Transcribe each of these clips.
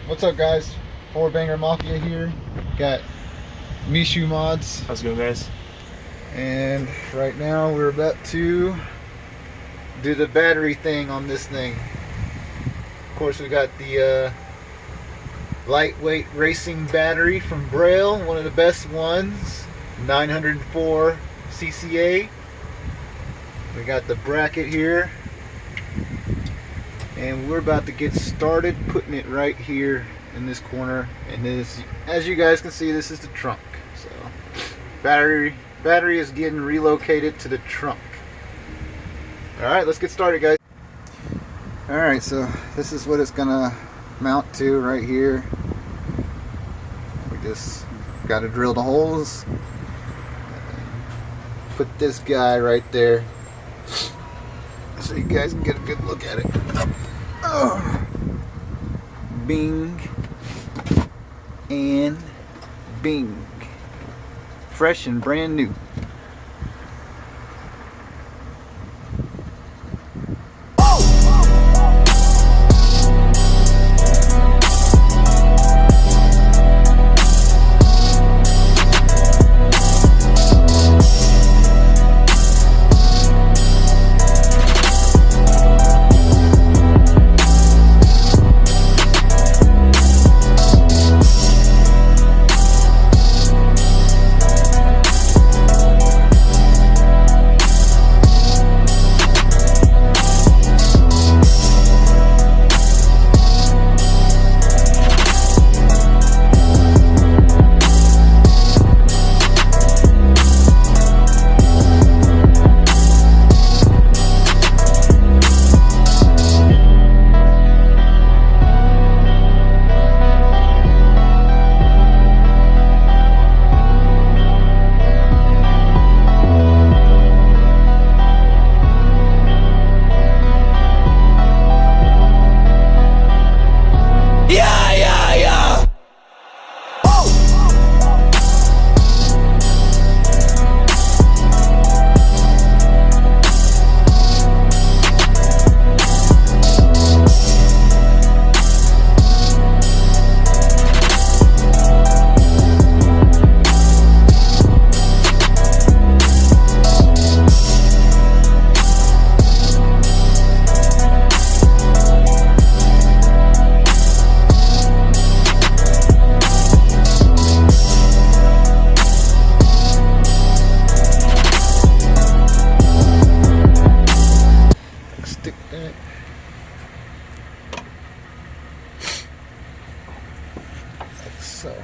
What's up, guys? Four Banger Mafia here. Got Mishu Mods. How's it going, guys? And right now we're about to do the battery thing on this thing. Of course, we got the lightweight racing battery from Braille, one of the best ones, 904 cca. We got the bracket here, and we're about to get started putting it right here in this corner. And this, as you guys can see, this is the trunk. So battery is getting relocated to the trunk. Alright, let's get started, guys. Alright, so this is what it's gonna mount to right here. We just gotta drill the holes, put this guy right there so you guys can get a good look at it. Oh. Bing and bing. Fresh and brand new. So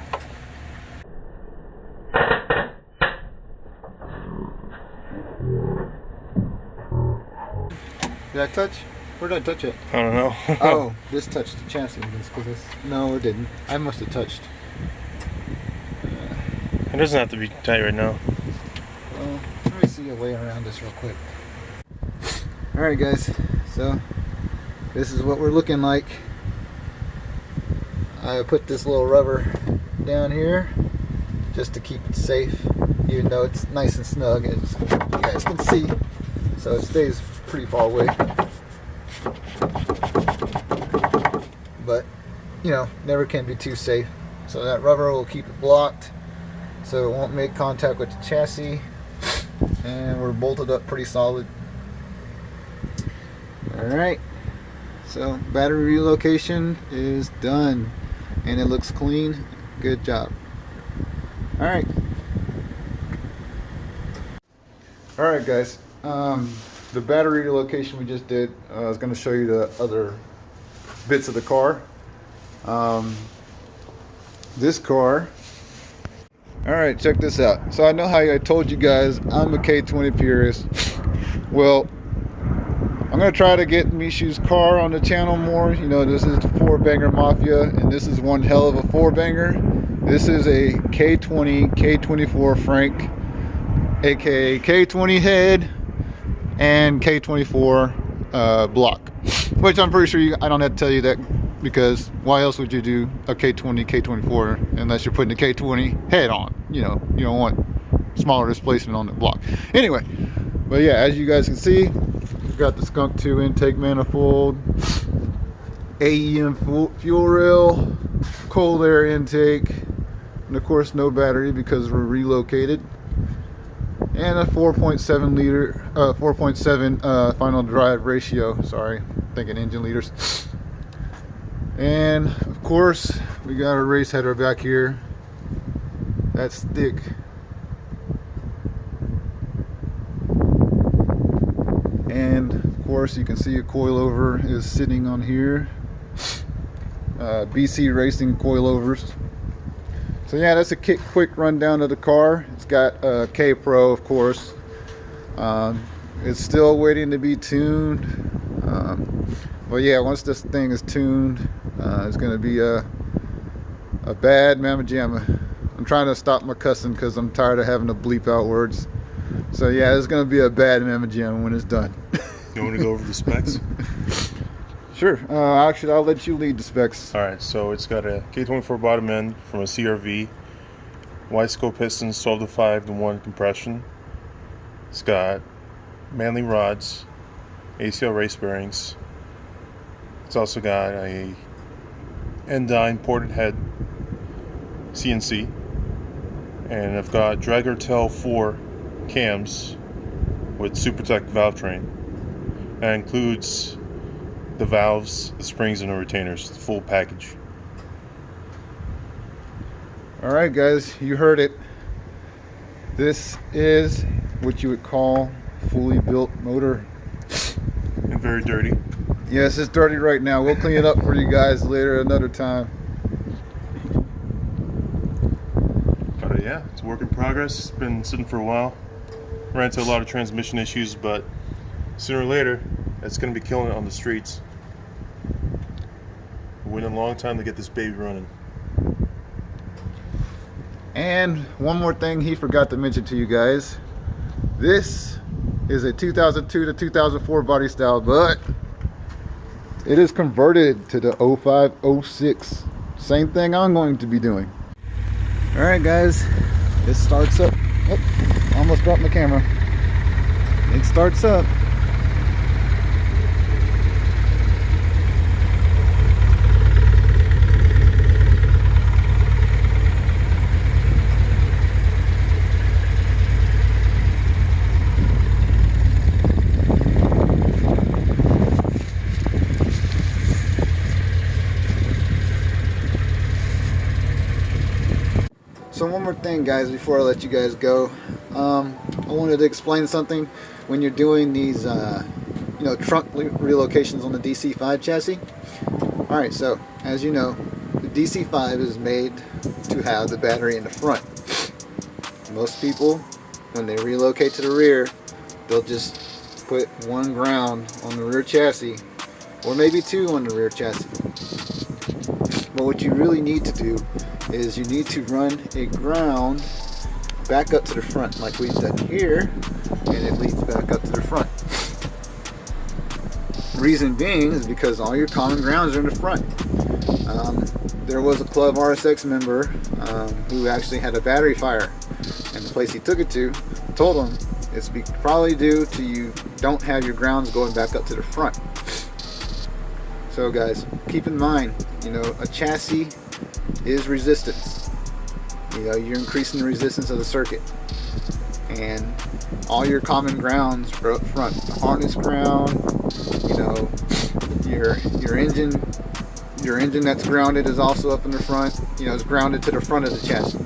did I touch? Where did I touch it? I don't know. Oh, this touched the chassis. No, it didn't. I must have touched. It doesn't have to be tight right now. Well, let me see a way around this real quick. Alright, guys, so this is what we're looking like. I put this little rubber down here just to keep it safe, even though it's nice and snug, as you guys can see, so it stays pretty far away. But you know, never can be too safe. So that rubber will keep it blocked so it won't make contact with the chassis, and we're bolted up pretty solid. Alright, so battery relocation is done and it looks clean. Good job. Alright guys, the battery relocation we just did, I was going to show you the other bits of the car. This car, alright, check this out. So I know how I told you guys I'm a K20 purist. Well, I'm going to try to get Mishu's car on the channel more. You know, this is the Four Banger Mafia, and this is one hell of a four banger. This is a K20, K24 Frank, aka K20 head, and K24 block. Which I'm pretty sure I don't have to tell you that, because why else would you do a K20, K24 unless you're putting the K20 head on? You know, you don't want smaller displacement on the block. Anyway, but yeah, as you guys can see, we've got the Skunk 2 intake manifold. AEM fuel rail, cold air intake, and of course no battery because we're relocated, and a 4.7 final drive ratio. Sorry, thinking engine liters. And of course we got a race header back here. That's thick. And of course you can see a coilover is sitting on here. BC Racing coilovers. So yeah, that's a quick rundown of the car. It's got K Pro, of course. It's still waiting to be tuned. But yeah, once this thing is tuned, it's going to be a bad mamma jamma. I'm trying to stop my cussing because I'm tired of having to bleep out words. So yeah, it's going to be a bad mamma jamma when it's done. You want me to go over the specs? Sure. Actually, I'll let you lead the specs. Alright, so it's got a K24 bottom end from a CRV, wide scope pistons, 12 to 5 to 1 compression. It's got Manley rods, ACL race bearings. It's also got a Endine ported head CNC, and I've got Dragger Tail 4 cams with SuperTech valve train. That includes the valves, the springs, and the retainers, the full package. Alright guys, you heard it. This is what you would call fully built motor. And very dirty. Yes, it's dirty right now. We'll clean it up for you guys later another time. But yeah, it's a work in progress. It's been sitting for a while. Ran into a lot of transmission issues, but sooner or later, it's going to be killing it on the streets. We're waiting a long time to get this baby running. And one more thing he forgot to mention to you guys. This is a 2002 to 2004 body style, but it is converted to the 0506. Same thing I'm going to be doing. Alright guys, it starts up. Oh, almost dropped my camera. It starts up. So one more thing guys before I let you guys go, I wanted to explain something when you're doing these trunk relocations on the DC5 chassis. Alright, so as you know, the DC5 is made to have the battery in the front. Most people, when they relocate to the rear, they'll just put one ground on the rear chassis, or maybe two on the rear chassis. But what you really need to do is you need to run a ground back up to the front like we've done here, and it leads back up to the front. Reason being is because all your common grounds are in the front. There was a Club RSX member who actually had a battery fire, and the place he took it to told him it's probably due to you don't have your grounds going back up to the front. So guys, keep in mind, a chassis is resistance. You're increasing the resistance of the circuit, and all your common grounds are up front. The harness ground, your engine that's grounded is also up in the front. It's grounded to the front of the chassis.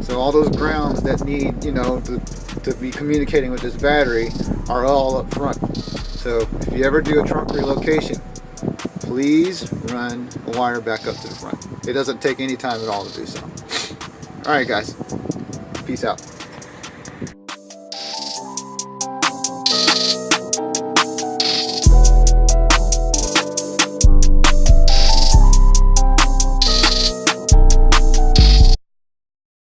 So all those grounds that need to be communicating with this battery are all up front. So if you ever do a trunk relocation, please run a wire back up to the front. It doesn't take any time at all to do so. Alright guys, peace out.